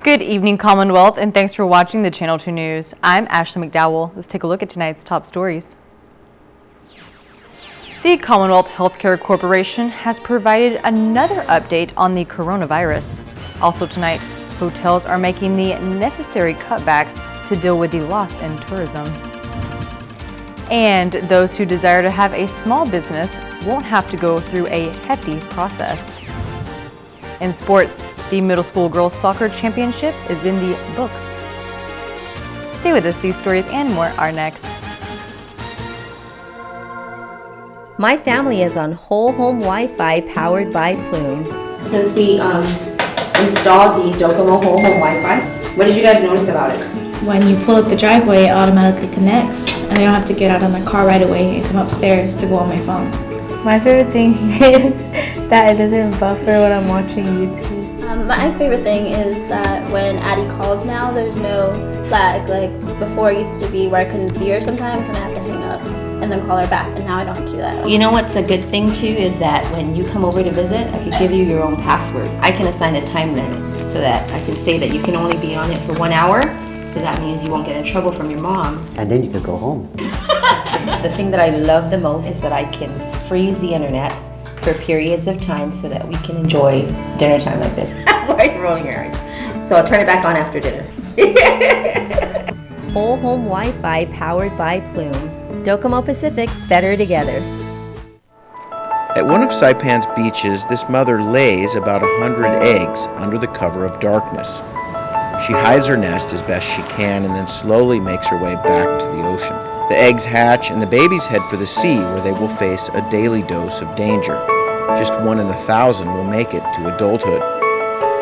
Good evening, Commonwealth, and thanks for watching the Channel 2 News. I'm Ashley McDowell. Let's take a look at tonight's top stories. The Commonwealth Healthcare Corporation has provided another update on the coronavirus. Also tonight, hotels are making the necessary cutbacks to deal with the loss in tourism. And those who desire to have a small business won't have to go through a hefty process. In sports, the middle school girls soccer championship is in the books. Stay with us, these stories and more are next. My family is on whole home Wi-Fi powered by Plume. Since we installed the Docomo whole home Wi-Fi, what did you guys notice about it? When you pull up the driveway, it automatically connects, and I don't have to get out of my car right away and come upstairs to go on my phone. My favorite thing is that it doesn't buffer when I'm watching YouTube. My favorite thing is that when Addie calls now, there's no lag. Like before it used to be where I couldn't see her sometimes and I have to hang up and then call her back, and now I don't have to do that. You know what's a good thing too is that when you come over to visit, I could give you your own password. I can assign a time limit so that I can say that you can only be on it for 1 hour. So that means you won't get in trouble from your mom. And then you can go home. The thing that I love the most is that I can freeze the internet for periods of time so that we can enjoy dinner time like this. Why are you rolling your eyes? So I'll turn it back on after dinner. Whole home Wi-Fi powered by Plume. Docomo Pacific, better together. At one of Saipan's beaches, this mother lays about 100 eggs under the cover of darkness. She hides her nest as best she can and then slowly makes her way back to the ocean. The eggs hatch and the babies head for the sea, where they will face a daily dose of danger. Just 1 in 1,000 will make it to adulthood.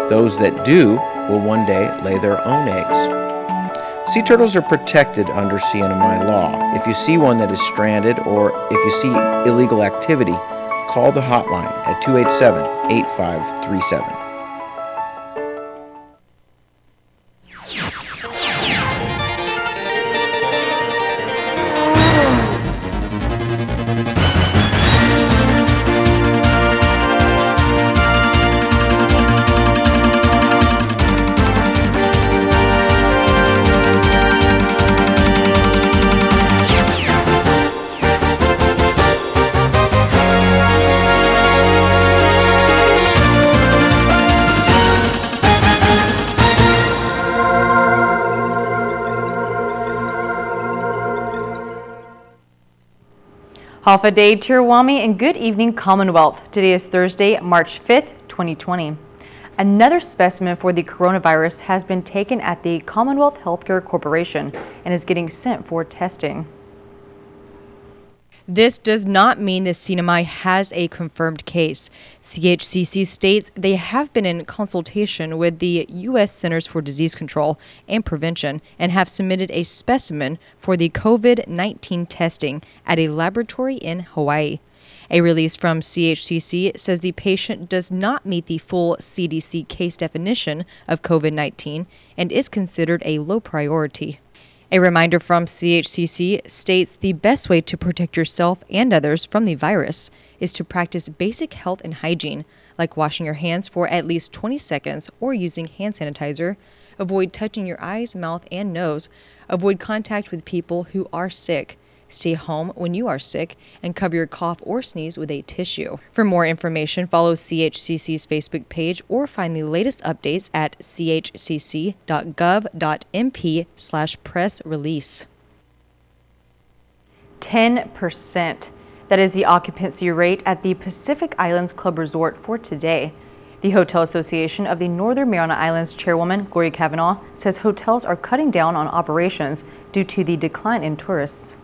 Those that do will one day lay their own eggs. Sea turtles are protected under CNMI law. If you see one that is stranded or if you see illegal activity, call the hotline at 287-8537. Half a day, Tirawami, and good evening, Commonwealth. Today is Thursday, March 5th, 2020. Another specimen for the coronavirus has been taken at the Commonwealth Healthcare Corporation and is getting sent for testing. This does not mean the CNMI has a confirmed case. CHCC states they have been in consultation with the U.S. Centers for Disease Control and Prevention and have submitted a specimen for the COVID-19 testing at a laboratory in Hawaii. A release from CHCC says the patient does not meet the full CDC case definition of COVID-19 and is considered a low priority. A reminder from CHCC states the best way to protect yourself and others from the virus is to practice basic health and hygiene, like washing your hands for at least 20 seconds or using hand sanitizer, avoid touching your eyes, mouth, and nose, avoid contact with people who are sick, stay home when you are sick, and cover your cough or sneeze with a tissue. For more information, follow CHCC's Facebook page or find the latest updates at chcc.gov.mp/press release. 10%. That is the occupancy rate at the Pacific Islands Club Resort for today. The Hotel Association of the Northern Mariana Islands chairwoman, Gloria Kavanaugh, says hotels are cutting down on operations due to the decline in tourists.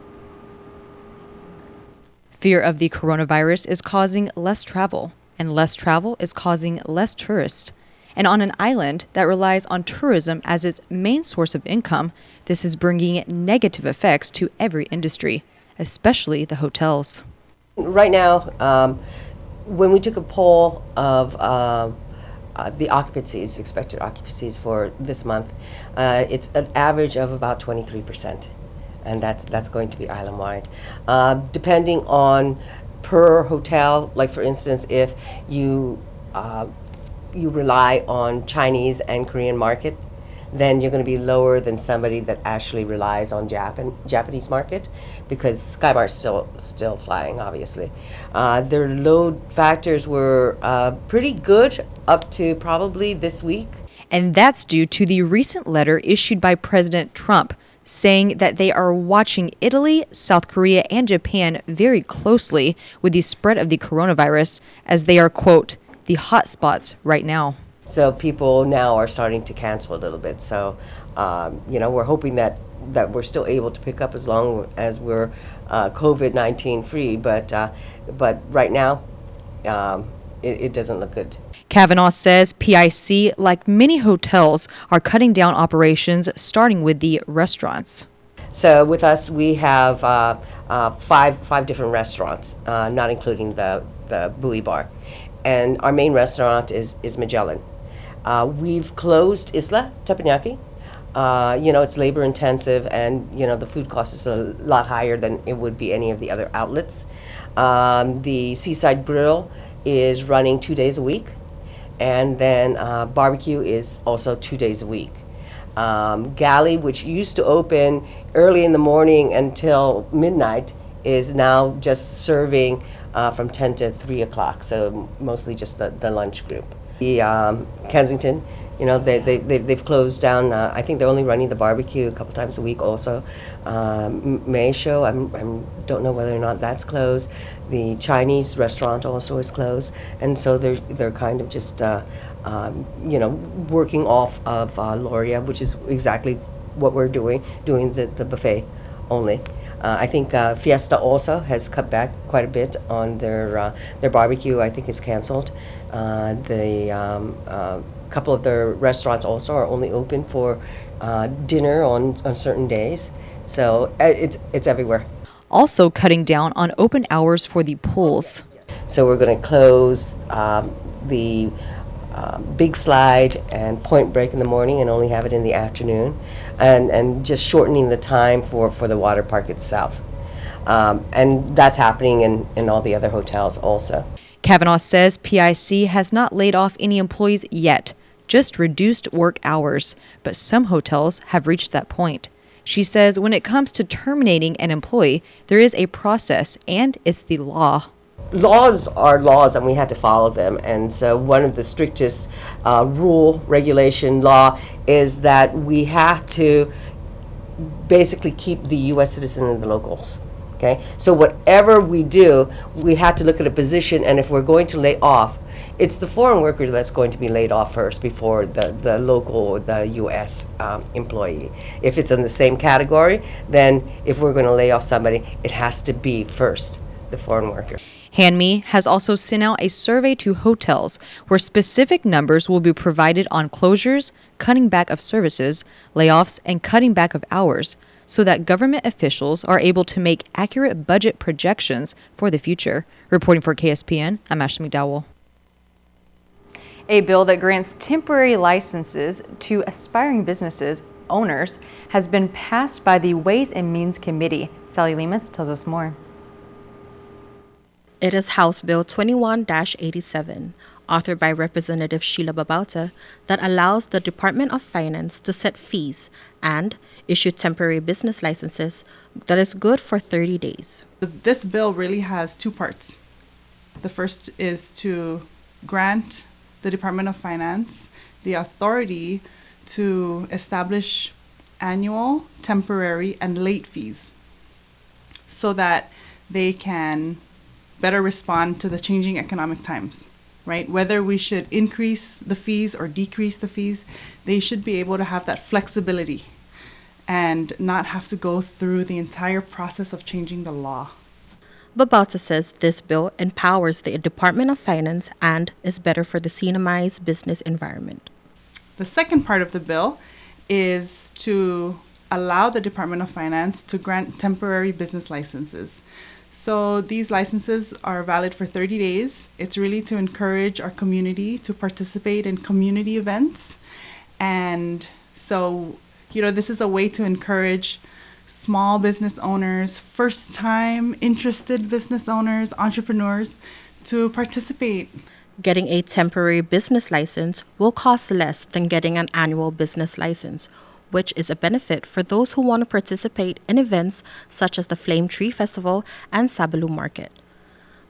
Fear of the coronavirus is causing less travel, and less travel is causing less tourists. And on an island that relies on tourism as its main source of income, this is bringing negative effects to every industry, especially the hotels. Right now, when we took a poll of the occupancies, expected occupancies for this month, it's an average of about 23%. And that's going to be island-wide. Depending on per hotel, like for instance, if you you rely on Chinese and Korean market, then you're going to be lower than somebody that actually relies on Japanese market, because Skymart's still flying, obviously. Their load factors were pretty good up to probably this week. And that's due to the recent letter issued by President Trump saying that they are watching Italy, South Korea, and Japan very closely with the spread of the coronavirus, as they are, quote, the hot spots right now. So people now are starting to cancel a little bit. So, we're hoping that we're still able to pick up as long as we're COVID-19 free. But right now, it doesn't look good. Kavanaugh says PIC, like many hotels, are cutting down operations, starting with the restaurants. So with us, we have five different restaurants, not including the Buoy Bar. And our main restaurant is Magellan. We've closed Isla Teppanyaki. It's labor intensive, and the food cost is a lot higher than it would be any of the other outlets. The Seaside Grill is running 2 days a week, and then barbecue is also 2 days a week. Galley, which used to open early in the morning until midnight, is now just serving from 10 to 3 o'clock, so mostly just the lunch group. The Kensington, they've closed down. I think they're only running the barbecue a couple times a week also. May Show, I don't know whether or not that's closed. The Chinese restaurant also is closed, and so they're kind of just working off of Loria, which is exactly what we're doing the buffet only. I think Fiesta also has cut back quite a bit on their barbecue. I think is canceled. The couple of their restaurants also are only open for dinner on certain days. So it's everywhere. Also cutting down on open hours for the pools. So we're going to close the Big Slide and Point Break in the morning and only have it in the afternoon, and just shortening the time for the water park itself. And that's happening in all the other hotels also. Kavanaugh says PIC has not laid off any employees yet, just reduced work hours, but some hotels have reached that point. She says when it comes to terminating an employee, there is a process, and it's the law. Laws are laws, and we had to follow them. And so one of the strictest regulation law is that we have to basically keep the U.S. citizen and the locals. Okay, so whatever we do, we have to look at a position, and if we're going to lay off, it's the foreign worker that's going to be laid off first before the local, the U.S. Employee. If it's in the same category, then if we're going to lay off somebody, it has to be first the foreign worker. HandMe has also sent out a survey to hotels where specific numbers will be provided on closures, cutting back of services, layoffs, and cutting back of hours, so that government officials are able to make accurate budget projections for the future. Reporting for KSPN, I'm Ashley McDowell. A bill that grants temporary licenses to aspiring businesses owners has been passed by the Ways and Means Committee. Sally Lemus tells us more. It is House Bill 21-87, authored by Representative Sheila Babauta, that allows the Department of Finance to set fees and issue temporary business licenses that is good for 30 days. This bill really has two parts. The first is to grant the Department of Finance the authority to establish annual, temporary, and late fees so that they can better respond to the changing economic times, right? Whether we should increase the fees or decrease the fees, they should be able to have that flexibility and not have to go through the entire process of changing the law. Babauta says this bill empowers the Department of Finance and is better for the CNMI's business environment. The second part of the bill is to allow the Department of Finance to grant temporary business licenses. So these licenses are valid for 30 days. It's really to encourage our community to participate in community events. And so, this is a way to encourage small business owners, first-time interested business owners, entrepreneurs to participate. Getting a temporary business license will cost less than getting an annual business license, which is a benefit for those who want to participate in events such as the Flame Tree Festival and Sabaloo Market.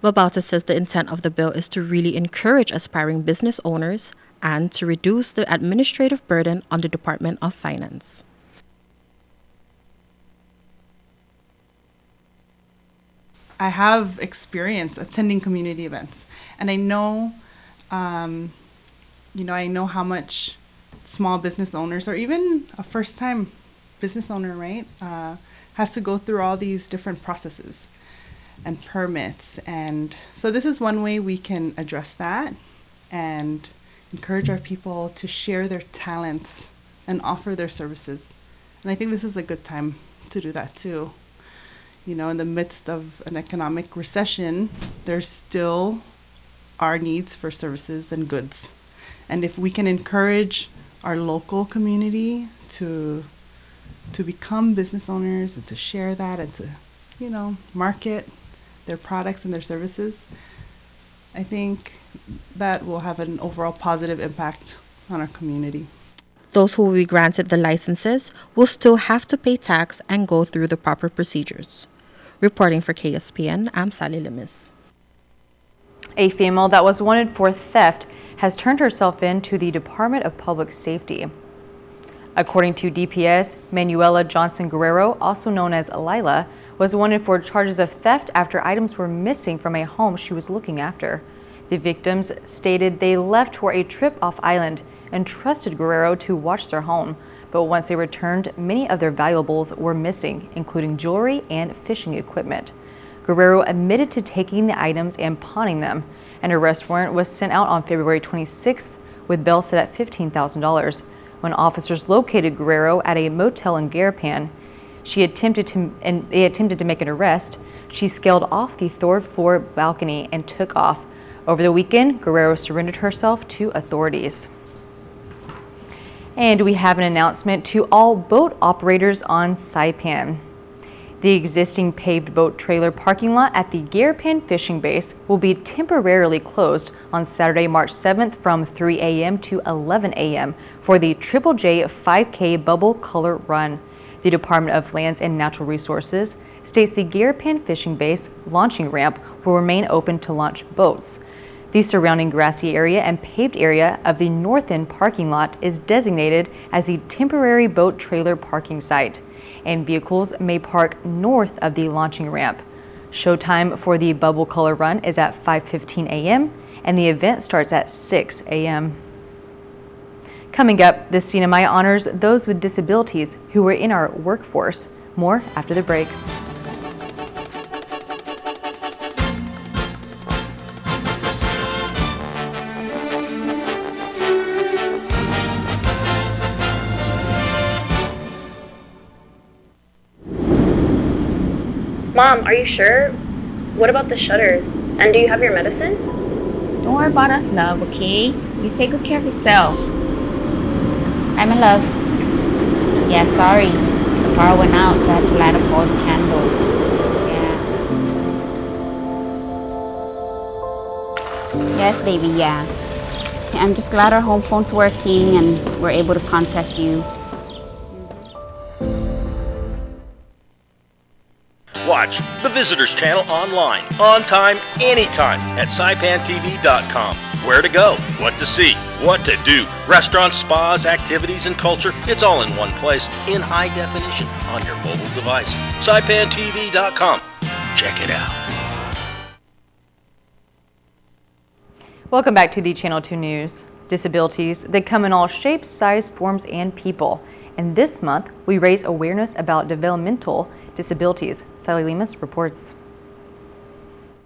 Babauta says the intent of the bill is to really encourage aspiring business owners and to reduce the administrative burden on the Department of Finance. I have experience attending community events, and I know, I know how much small business owners, or even a first-time business owner, right, has to go through all these different processes and permits. And so this is one way we can address that and encourage our people to share their talents and offer their services. And I think this is a good time to do that too. In the midst of an economic recession, there still are needs for services and goods. And if we can encourage our local community to become business owners and to share that and to, market their products and their services, I think that will have an overall positive impact on our community. Those who will be granted the licenses will still have to pay tax and go through the proper procedures. Reporting for KSPN, I'm Sally Limis. A female that was wanted for theft has turned herself in to the Department of Public Safety. According to DPS, Manuela Johnson Guerrero, also known as Lila, was wanted for charges of theft after items were missing from a home she was looking after. The victims stated they left for a trip off island and trusted Guerrero to watch their home. But once they returned, many of their valuables were missing, including jewelry and fishing equipment. Guerrero admitted to taking the items and pawning them. An arrest warrant was sent out on February 26th with bail set at $15,000. When officers located Guerrero at a motel in Garapan, they attempted to make an arrest. She scaled off the third floor balcony and took off. Over the weekend, Guerrero surrendered herself to authorities. And we have an announcement to all boat operators on Saipan. The existing paved boat trailer parking lot at the Garapan fishing base will be temporarily closed on Saturday, March 7th from 3 a.m. to 11 a.m. for the Triple J 5K Bubble Color Run. The Department of Lands and Natural Resources states the Garapan fishing base launching ramp will remain open to launch boats. The surrounding grassy area and paved area of the north end parking lot is designated as the temporary boat trailer parking site, and vehicles may park north of the launching ramp. Showtime for the Bubble Color Run is at 5:15 a.m. and the event starts at 6 a.m. Coming up, the CNMI honors those with disabilities who were in our workforce. More after the break. Mom, are you sure? What about the shutters? And do you have your medicine? Don't worry about us, love, okay? You take good care of yourself. Hi, my love. Yeah, sorry. The power went out, so I had to light up all the candles. Yeah. Yes, baby, yeah. I'm just glad our home phone's working and we're able to contact you. Watch the Visitors Channel online, on time, anytime at saipantv.com. Where to go, what to see, what to do, restaurants, spas, activities, and culture, it's all in one place, in high definition, on your mobile device. saipantv.com. Check it out. Welcome back to the Channel 2 News. Disabilities, they come in all shapes, size, forms, and people. And this month, we raise awareness about developmental disabilities. Sally Limas reports.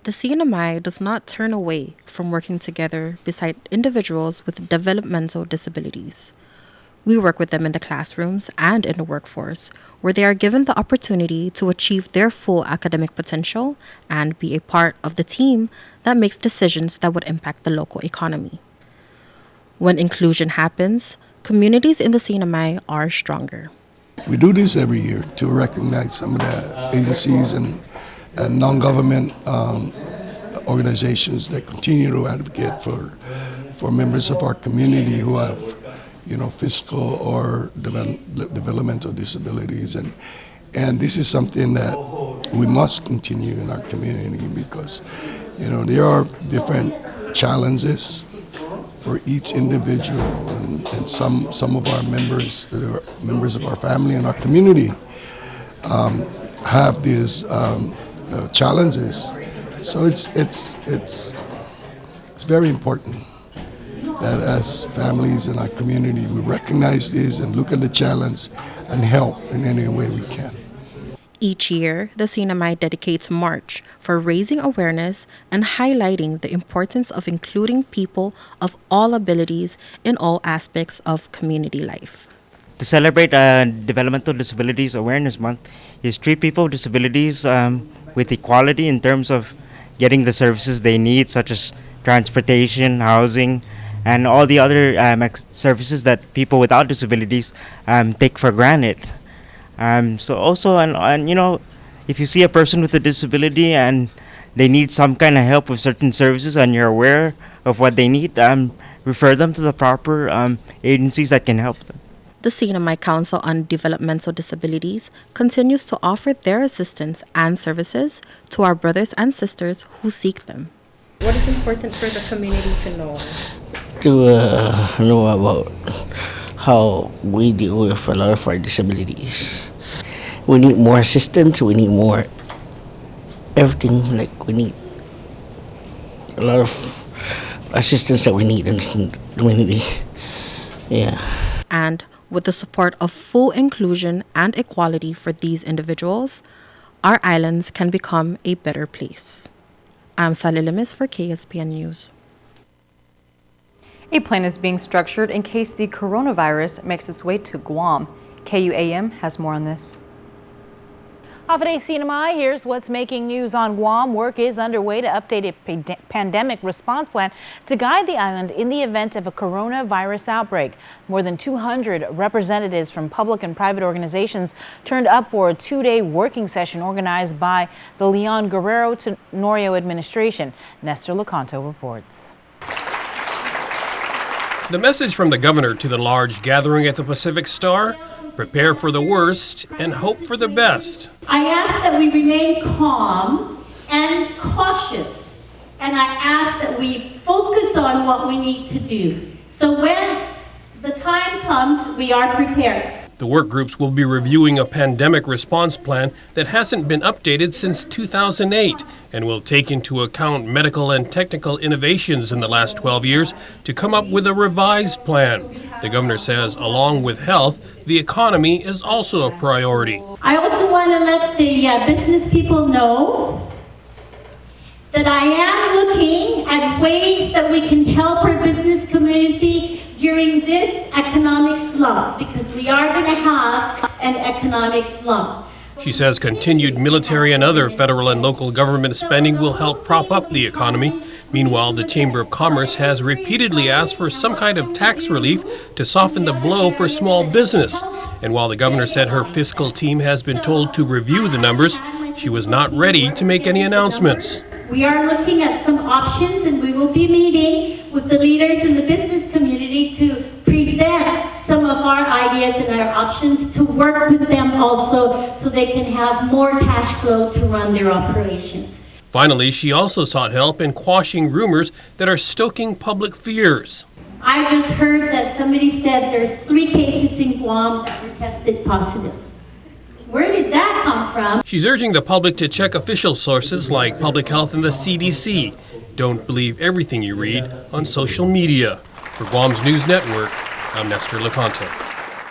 The CNMI does not turn away from working together beside individuals with developmental disabilities. We work with them in the classrooms and in the workforce, where they are given the opportunity to achieve their full academic potential and be a part of the team that makes decisions that would impact the local economy. When inclusion happens, communities in the CNMI are stronger. We do this every year to recognize some of the agencies and non-government organizations that continue to advocate for members of our community who have, physical or developmental disabilities, and this is something that we must continue in our community because, there are different challenges for each individual, and some of our members of our family and our community have these challenges. So it's very important that as families in our community we recognize this and look at the challenge and help in any way we can. Each year, the CNMI dedicates March for raising awareness and highlighting the importance of including people of all abilities in all aspects of community life. To celebrate Developmental Disabilities Awareness Month is treat people with disabilities with equality in terms of getting the services they need, such as transportation, housing, and all the other services that people without disabilities take for granted. So also, and if you see a person with a disability and they need some kind of help with certain services and you're aware of what they need, refer them to the proper agencies that can help them. The CNMI Council on Developmental Disabilities continues to offer their assistance and services to our brothers and sisters who seek them. What is important for the community to know? To know about how we deal with a lot of our disabilities. We need more assistance, we need more everything, like we need a lot of assistance that we need in the community. Yeah. And with the support of full inclusion and equality for these individuals, our islands can become a better place. I'm Sally Limis for KSPN News. A plan is being structured in case the coronavirus makes its way to Guam. KUAM has more on this. Off at CNMI, here's what's making news on Guam. Work is underway to update a pandemic response plan to guide the island in the event of a coronavirus outbreak. More than 200 representatives from public and private organizations turned up for a two-day working session organized by the Leon Guerrero Tenorio administration. Nestor Lecanto reports. The message from the governor to the large gathering at the Pacific Star: prepare for the worst and hope for the best. I ask that we remain calm and cautious, and I ask that we focus on what we need to do. So when the time comes, we are prepared. The work groups will be reviewing a pandemic response plan that hasn't been updated since 2008 and will take into account medical and technical innovations in the last 12 years to come up with a revised plan. The governor says, along with health, the economy is also a priority. I also want to let the business people know that I am looking at ways that we can help our business community during this economic slump, because we are going to have an economic slump. She says continued military and other federal and local government spending will help prop up the economy. Meanwhile, the Chamber of Commerce has repeatedly asked for some kind of tax relief to soften the blow for small business. And while the governor said her fiscal team has been told to review the numbers, she was not ready to make any announcements. We are looking at some options, and we will be meeting with the leaders in the business community to present some of our ideas and our options to work with them also so they can have more cash flow to run their operations. Finally, she also sought help in quashing rumors that are stoking public fears. I just heard that somebody said there's 3 cases in Guam that were tested positive. Where did that come from? She's urging the public to check official sources like Public Health and the CDC. Don't believe everything you read on social media. For Guam's News Network, I'm Nestor Lecanto.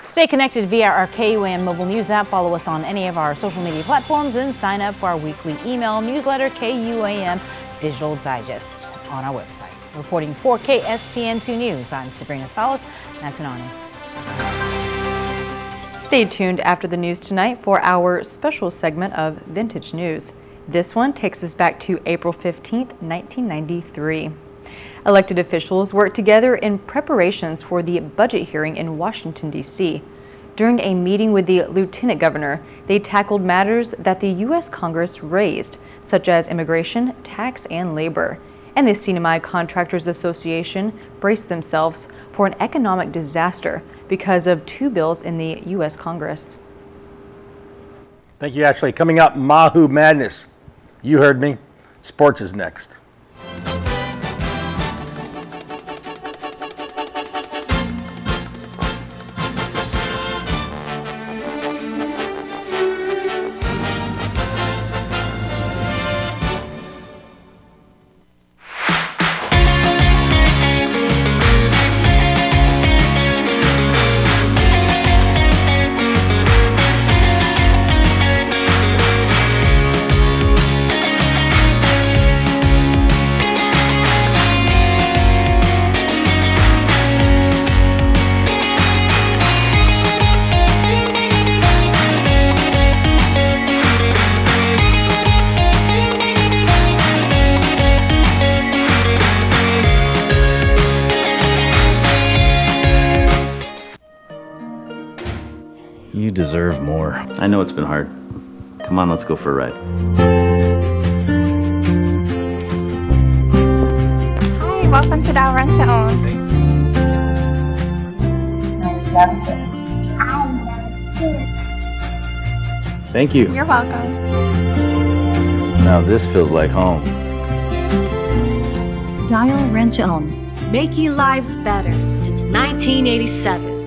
Stay connected via our KUAM mobile news app. Follow us on any of our social media platforms and sign up for our weekly email newsletter, KUAM Digital Digest, on our website. Reporting for KSPN2 News, I'm Sabrina Salas Natunani. Stay tuned after the news tonight for our special segment of Vintage News. This one takes us back to April 15th, 1993. Elected officials worked together in preparations for the budget hearing in Washington, D.C. During a meeting with the lieutenant governor, they tackled matters that the U.S. Congress raised, such as immigration, tax, and labor. And the CNMI Contractors Association braced themselves for an economic disaster because of 2 bills in the U.S. Congress. Thank you, Ashley. Coming up, Mahou Madness. You heard me. Sports is next. You deserve more. I know it's been hard. Come on, let's go for a ride. Hi, welcome to Dow Rent to Own. Thank you. You're welcome. Now this feels like home. Dial Rent to Own, making lives better since 1987.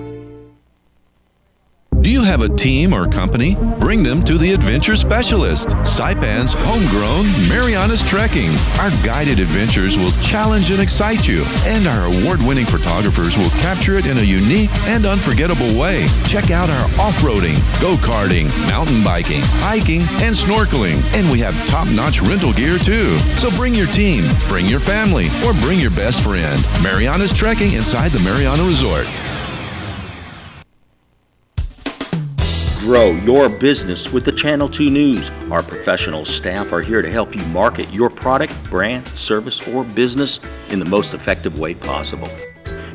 Do you have a team or company? Bring them to the Adventure Specialist, Saipan's homegrown Marianas Trekking. Our guided adventures will challenge and excite you, and our award-winning photographers will capture it in a unique and unforgettable way. Check out our off-roading, go-karting, mountain biking, hiking, and snorkeling. And we have top-notch rental gear too. So bring your team, bring your family, or bring your best friend. Marianas Trekking inside the Mariana Resort. Grow your business with the Channel 2 News. Our professional staff are here to help you market your product, brand, service, or business in the most effective way possible.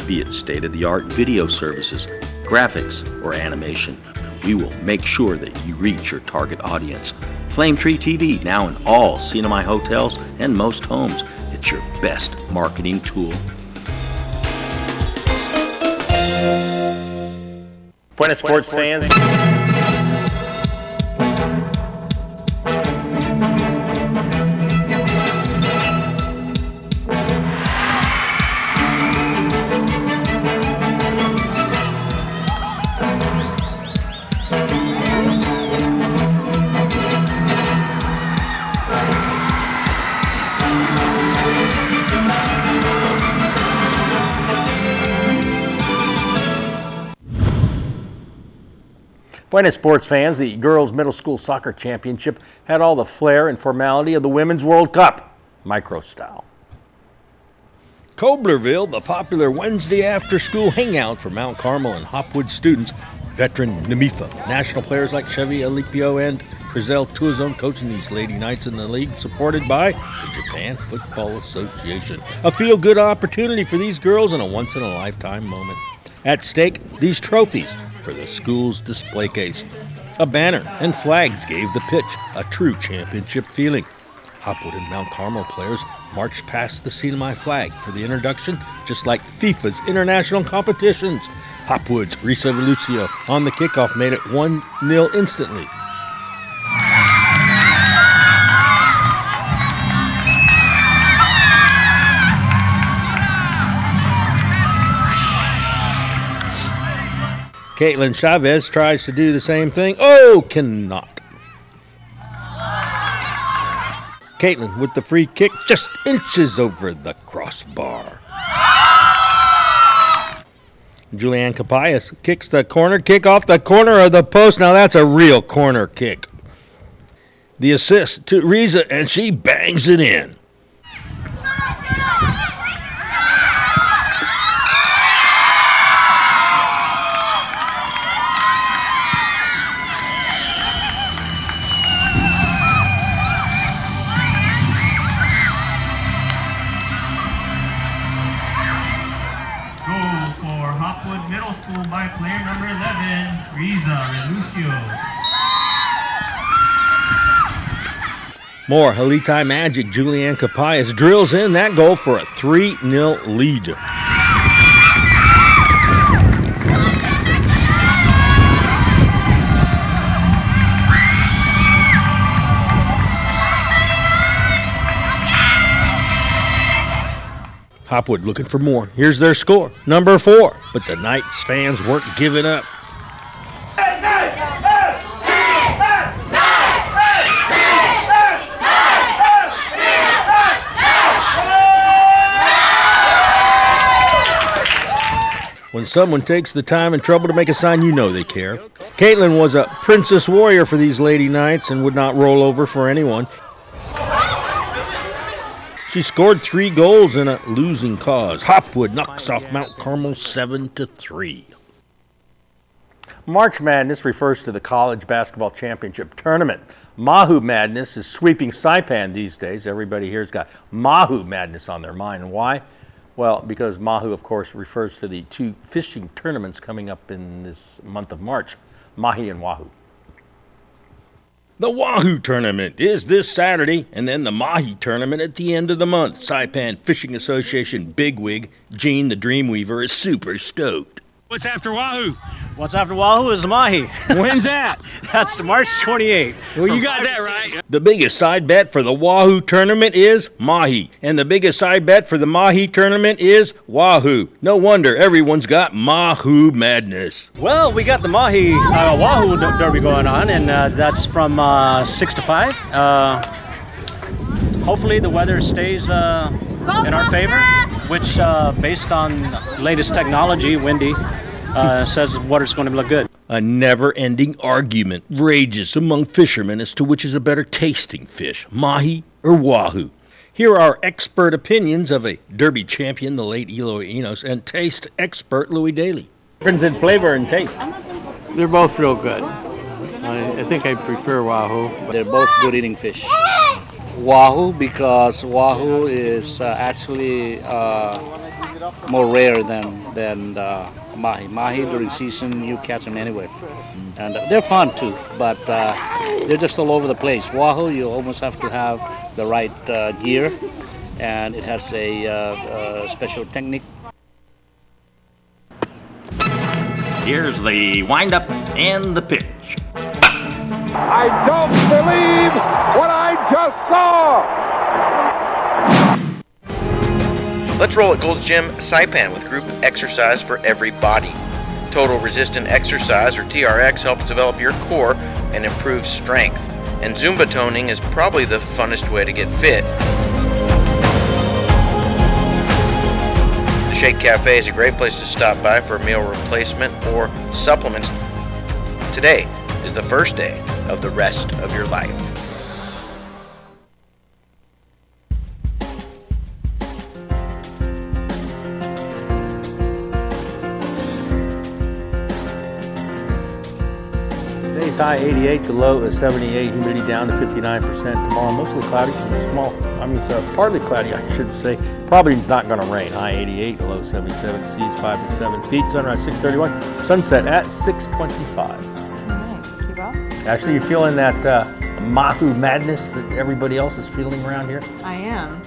Be it state-of-the-art video services, graphics, or animation, we will make sure that you reach your target audience. Flametree TV, now in all CNMI hotels and most homes. It's your best marketing tool. Buenas sports fans. Buenas sports fans, the girls middle school soccer championship had all the flair and formality of the Women's World Cup, micro style. Coblerville, the popular Wednesday after-school hangout for Mount Carmel and Hopwood students. Veteran Namifa, national players like Chevy Alipio and Frizzell Tuazon coaching these Lady Knights in the league, supported by the Japan Football Association. A feel-good opportunity for these girls and a once-in-a-lifetime moment. At stake, these trophies for the school's display case. A banner and flags gave the pitch a true championship feeling. Hopwood and Mount Carmel players marched past the CNMI flag for the introduction, just like FIFA's international competitions. Hopwood's Risa Velucio on the kickoff made it 1-0 instantly. Caitlin Chavez tries to do the same thing. Oh, cannot. Caitlin with the free kick, just inches over the crossbar. Julianne Capayas kicks the corner, kick off the corner of the post. Now that's a real corner kick. The assist to Riza, and she bangs it in. By player number 11, Riza Relucio. More Haliti Magic. Julianne Capayas drills in that goal for a 3-0 lead. Hopwood looking for more. Here's their score, number 4. But the Knights fans weren't giving up. When someone takes the time and trouble to make a sign, you know they care. Caitlin was a princess warrior for these Lady Knights and would not roll over for anyone. She scored 3 goals in a losing cause. Hopwood knocks off Mount Carmel 7-3. March Madness refers to the college basketball championship tournament. Mahu Madness is sweeping Saipan these days. Everybody here's got Mahu Madness on their mind. And why? Well, because Mahu, of course, refers to the 2 fishing tournaments coming up in this month of March, Mahi and Wahoo. The Wahoo Tournament is this Saturday, and then the Mahi Tournament at the end of the month. Saipan Fishing Association bigwig Gene the Dreamweaver is super stoked. What's after Wahoo? What's after Wahoo is the Mahi. When's that? That's March 28th. Well, you got that right. The biggest side bet for the Wahoo Tournament is Mahi, and the biggest side bet for the Mahi Tournament is Wahoo. No wonder everyone's got Mahu Madness. Well, we got the Mahi Wahoo Derby going on, and that's from 6 to 5. Hopefully the weather stays in our favor, which based on latest technology, windy, says the water's going to look good. A never-ending argument rages among fishermen as to which is a better tasting fish, Mahi or Wahoo. Here are expert opinions of a Derby champion, the late Eloy Enos, and taste expert Louis Daly. Difference in flavor and taste. They're both real good. I think I prefer Wahoo. They're both good eating fish. Wahoo, because Wahoo is actually more rare than Mahi. Mahi during season you catch them anywhere, and they're fun too, but they're just all over the place. Wahoo, you almost have to have the right gear, and it has a special technique. Here's the windup and the pitch. I don't believe what I just saw! Let's roll at Gold's Gym Saipan with group exercise for every body. Total Resistant Exercise, or TRX, helps develop your core and improve strength. And Zumba toning is probably the funnest way to get fit. The Shake Cafe is a great place to stop by for a meal replacement or supplements. Today is the first day of the rest of your life. Today's high 88, the low is 78, humidity down to 59%. Tomorrow mostly cloudy, partly cloudy, I should say. Probably not going to rain. High 88, the low 77, seas 5 to 7 feet. Sunrise 6:31, sunset at 6:25. Ashley, you feeling that Mahu madness that everybody else is feeling around here? I am.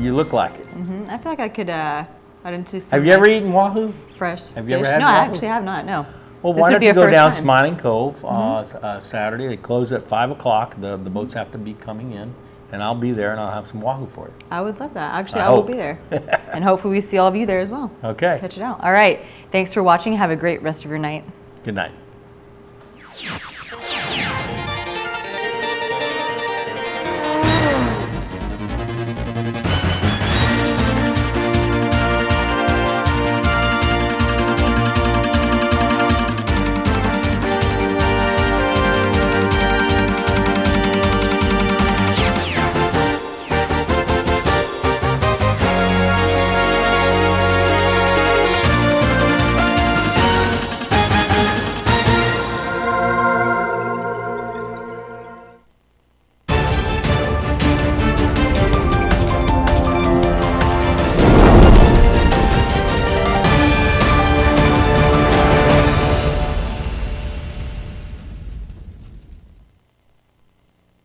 You look like it. I feel like I could add into some. Have you ever eaten Wahoo? Fresh Have you fish. ever had No, Wahoo? I actually have not, no. Well, This why would don't be you a go first down time. Smiling Cove Saturday? They close at 5 o'clock. The boats have to be coming in, and I'll be there, and I'll have some Wahoo for you. I would love that. Actually, I I will hope. be there. And hopefully we see all of you there as well. Okay. Catch it out. All right. Thanks for watching. Have a great rest of your night. Good night.